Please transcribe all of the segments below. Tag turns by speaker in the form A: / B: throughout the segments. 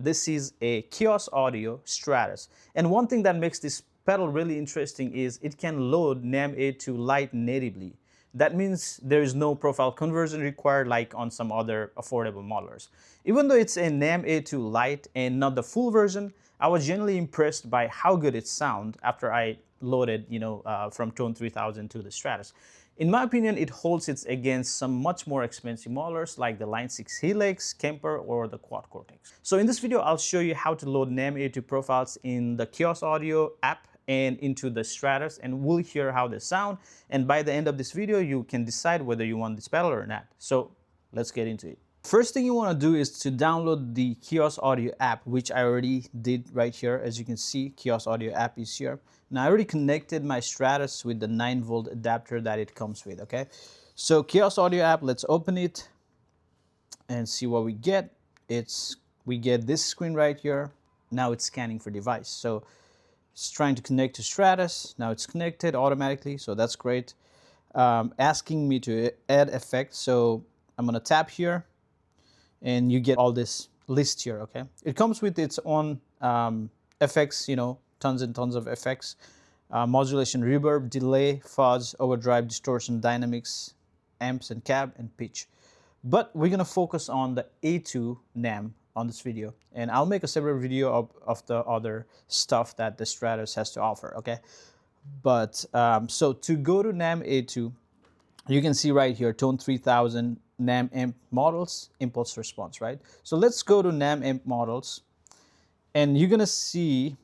A: this is a Chaos Audio Stratus. And one thing that makes this pedal really interesting is it can load NAM A2 Lite natively. That means there is no profile conversion required like on some other affordable modelers. Even though it's a NAM A2 Lite and not the full version, I was genuinely impressed by how good it sounds after I loaded, from Tone 3000 to the Stratus. In my opinion, it holds its against some much more expensive modelers like the Line 6 Helix, Kemper, or the Quad Cortex. So in this video, I'll show you how to load NAM A2 profiles in the Chaos Audio app and into the Stratus, and we'll hear how they sound. And by the end of this video, you can decide whether you want this pedal or not. So let's get into it. First thing you want to do is to download the Chaos Audio app, which I already did right here. As you can see, Chaos Audio app is here. Now I already connected my Stratus with the 9-volt adapter that it comes with, okay? So Chaos Audio app, let's open it and see what we get. We get this screen right here. Now it's scanning for device. So it's trying to connect to Stratus. Now it's connected automatically, so that's great. Asking me to add effects, so I'm gonna tap here and you get all this list here, okay? It comes with its own effects, tons and tons of effects. Modulation, reverb, delay, fuzz, overdrive, distortion, dynamics, amps and cab, and pitch. But we're gonna focus on the A2 NAM on this video, and I'll make a separate video of the other stuff that the Stratus has to offer, okay? But so to go to NAM A2, you can see right here, Tone 3000 NAM amp models, impulse response, right? So let's go to NAM amp models, and you're gonna see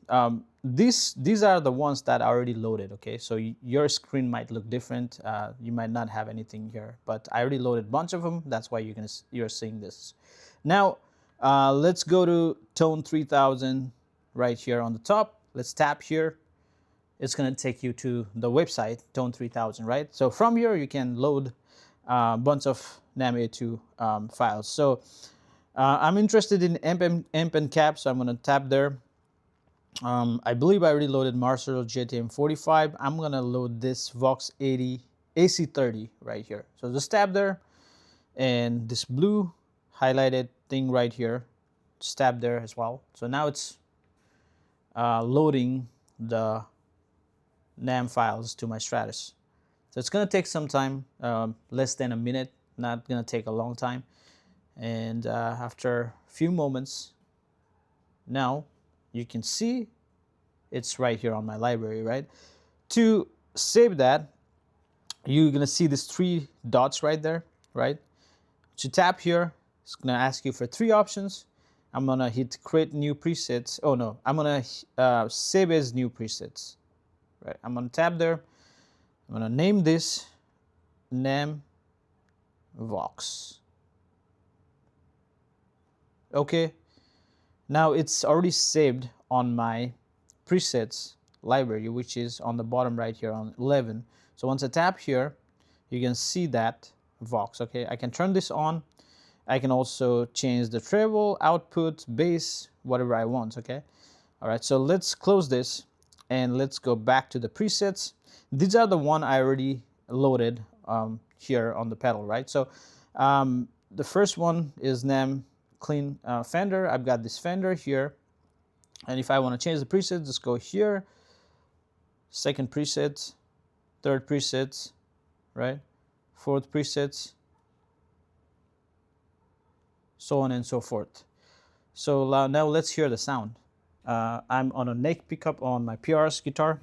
A: these are the ones that are already loaded, okay? So your screen might look different. You might not have anything here, but I already loaded a bunch of them. That's why you're seeing this. Now, let's go to Tone 3000 right here on the top. Let's tap here. It's going to take you to the website, Tone 3000, right? So from here, you can load a bunch of NAM A2 files. So I'm interested in amp and cab, so I'm going to tap there. I believe I already loaded Marshall JTM 45. I'm going to load this Vox 80 AC30 right here. So just tap there, and this blue highlighted thing right here, just tap there as well. So now it's loading the NAM files to my Stratus. So it's going to take some time, less than a minute, not going to take a long time. And after a few moments, now you can see it's right here on my library, right? To save that, you're going to see these 3 dots right there, right? To tap here, it's going to ask you for 3 options. I'm going to hit create new presets. Oh no, I'm going to save as new presets. Right, I'm going to tap there. I'm going to name this NAM Vox. Okay. Now it's already saved on my presets library, which is on the bottom right here on 11. So once I tap here, you can see that Vox. Okay, I can turn this on. I can also change the treble, output, bass, whatever I want, okay? All right, so let's close this and let's go back to the presets. These are the one I already loaded here on the pedal, right? So the first one is NAM Clean Fender. I've got this Fender here. And if I want to change the preset, just go here, second preset, third preset, right? Fourth preset, so on and so forth. So now let's hear the sound. I'm on a neck pickup on my PRS guitar.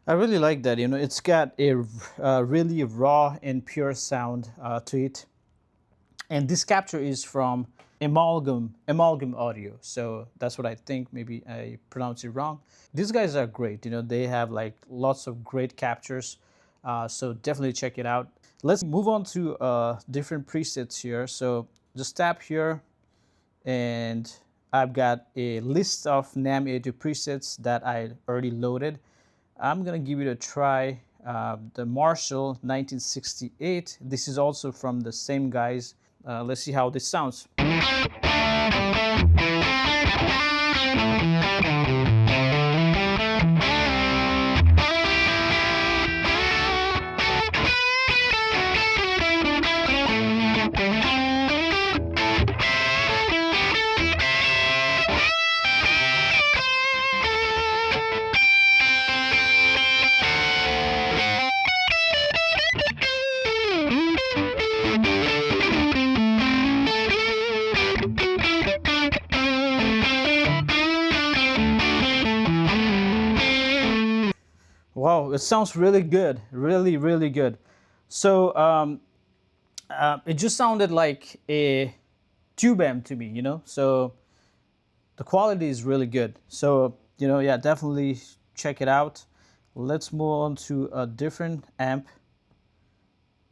A: I really like that, it's got a really raw and pure sound to it. And this capture is from Amalgam Audio. So that's what I think. Maybe I pronounced it wrong. These guys are great. They have like lots of great captures. So definitely check it out. Let's move on to different presets here. So just tap here, and I've got a list of NAM A2 presets that I already loaded. I'm gonna give it a try. The Marshall 1968. This is also from the same guys. Let's see how this sounds. Wow, it sounds really good, really, really good. So it just sounded like a tube amp to me, you know. So the quality is really good. So you know, yeah, definitely check it out. Let's move on to a different amp.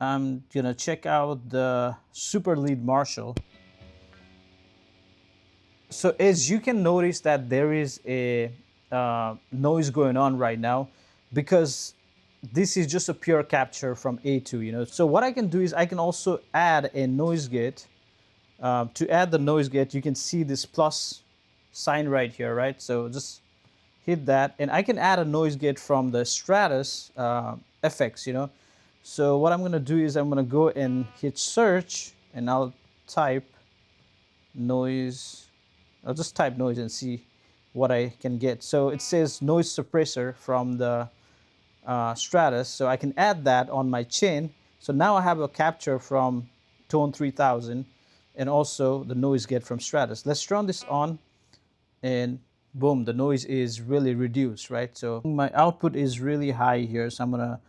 A: I'm gonna check out the Super Lead Marshall. So as you can notice that there is a noise going on right now, because this is just a pure capture from A2, you know. So what I can do is I can also add a noise gate. To add the noise gate, you can see this plus sign right here, right? So just hit that, and I can add a noise gate from the Stratus effects, you know. So what I'm gonna do is I'm gonna go and hit search, and I'll type noise. I'll just type noise and see what I can get. So it says noise suppressor from the Stratus, so I can add that on my chain. So now I have a capture from Tone 3000 and also the noise gate from Stratus. Let's turn this on, and boom, the noise is really reduced, right? So my output is really high here, so I'm gonna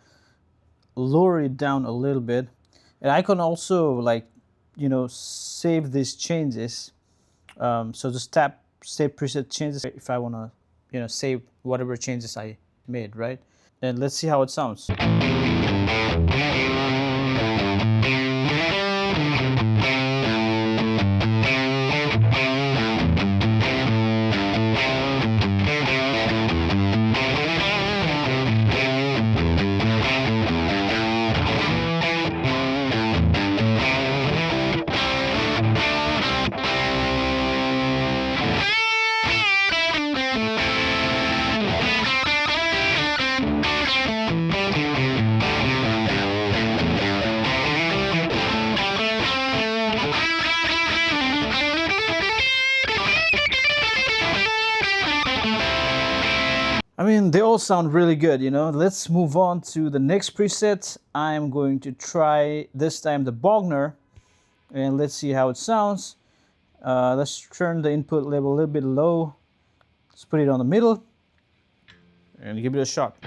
A: lower it down a little bit, and I can also, like, you know, save these changes. So just tap save preset changes if I want to, you know, save whatever changes I made, right? And let's see how it sounds. I mean, they all sound really good, you know. Let's move on to the next preset. I'm going to try this time the Bogner, and let's see how it sounds. Let's turn the input level a little bit low. Let's put it on the middle and give it a shot.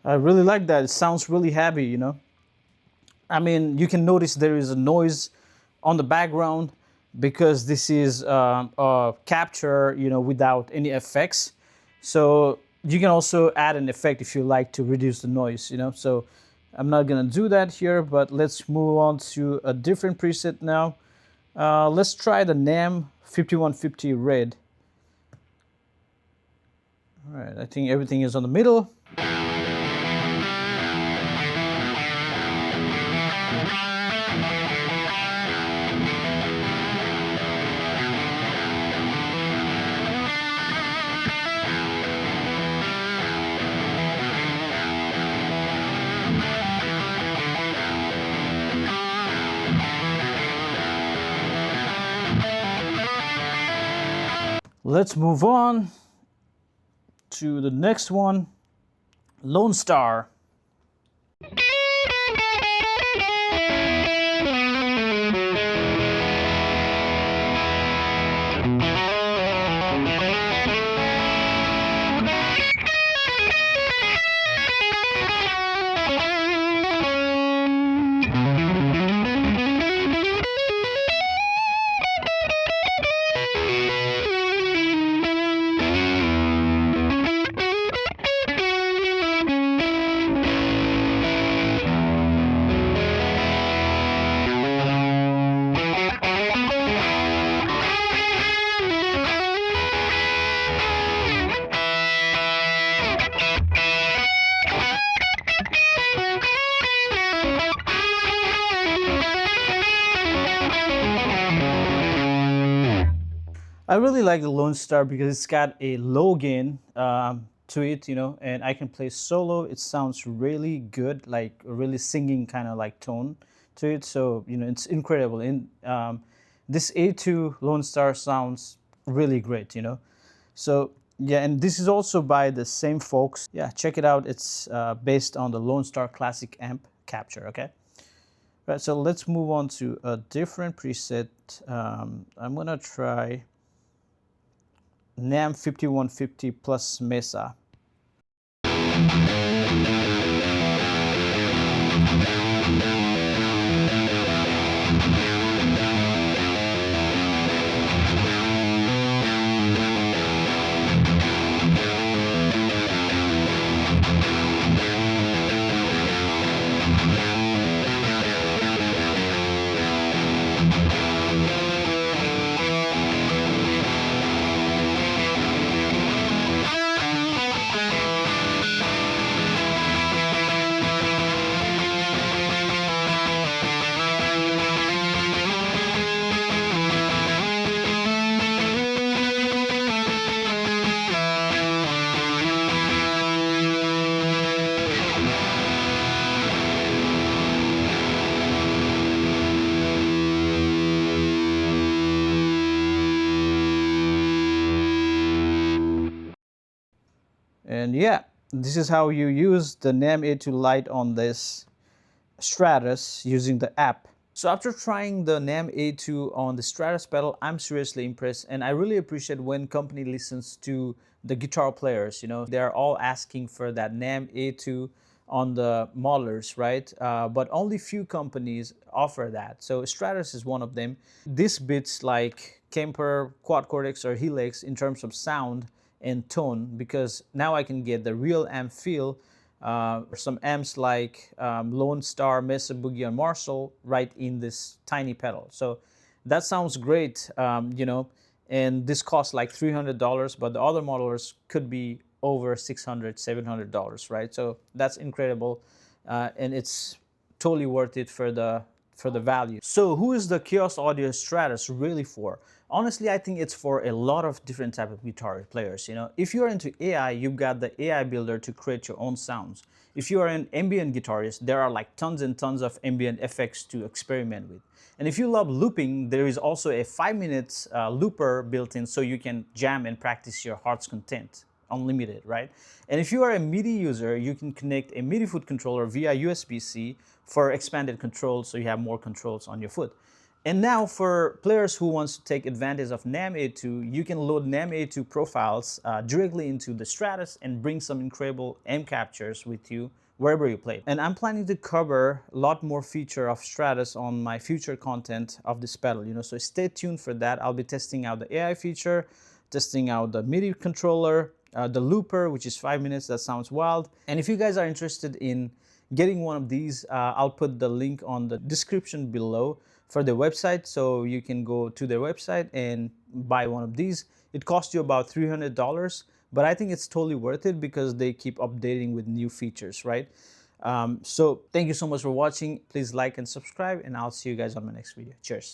A: I really like that. It sounds really heavy, you know. I mean, you can notice there is a noise on the background because this is a capture, you know, without any effects. So you can also add an effect if you like to reduce the noise, you know. So I'm not gonna do that here, but let's move on to a different preset now. Let's try the NAM 5150 Red. All right, I think everything is on the middle. Let's move on to the next one, Lonestar. I really like the Lonestar because it's got a low gain to it, you know, and I can play solo. It sounds really good, like a really singing kind of like tone to it. So, you know, it's incredible. And this A2 Lonestar sounds really great, you know. So, yeah, and this is also by the same folks. Yeah, check it out. It's based on the Lonestar Classic amp capture, okay? Right, so let's move on to a different preset. I'm gonna try NAM 5150 plus Mesa. And yeah, this is how you use the NAM A2 Lite on this Stratus using the app. So after trying the NAM A2 on the Stratus pedal, I'm seriously impressed, and I really appreciate when company listens to the guitar players. You know, they're all asking for that NAM A2 on the modelers, right? But only few companies offer that. So Stratus is one of them. This beats like Kemper, Quad Cortex, or Helix in terms of sound and tone, because now I can get the real amp feel. Some amps like Lonestar, Mesa, Boogie, and Marshall right in this tiny pedal. So that sounds great, you know, and this costs like $300, but the other modelers could be over $600, $700, right? So that's incredible, and it's totally worth it for the value. So who is the Chaos Audio Stratus really for? Honestly, I think it's for a lot of different type of guitar players. You know, if you're into AI, you've got the AI builder to create your own sounds. If you are an ambient guitarist, there are like tons and tons of ambient effects to experiment with. And if you love looping, there is also a 5 minutes looper built in, so you can jam and practice your heart's content. Unlimited, right? And if you are a MIDI user, you can connect a MIDI foot controller via USB-C for expanded control, so you have more controls on your foot. And now for players who wants to take advantage of NAM A2, you can load NAM A2 profiles directly into the Stratus and bring some incredible amp captures with you wherever you play. And I'm planning to cover a lot more feature of Stratus on my future content of this pedal, you know, so stay tuned for that. I'll be testing out the AI feature, testing out the MIDI controller, the looper, which is 5 minutes. That sounds wild. And if you guys are interested in getting one of these, I'll put the link on the description below for the website, so you can go to their website and buy one of these. It costs you about $300, but I think it's totally worth it because they keep updating with new features, right? So thank you so much for watching. Please like and subscribe, and I'll see you guys on my next video. Cheers.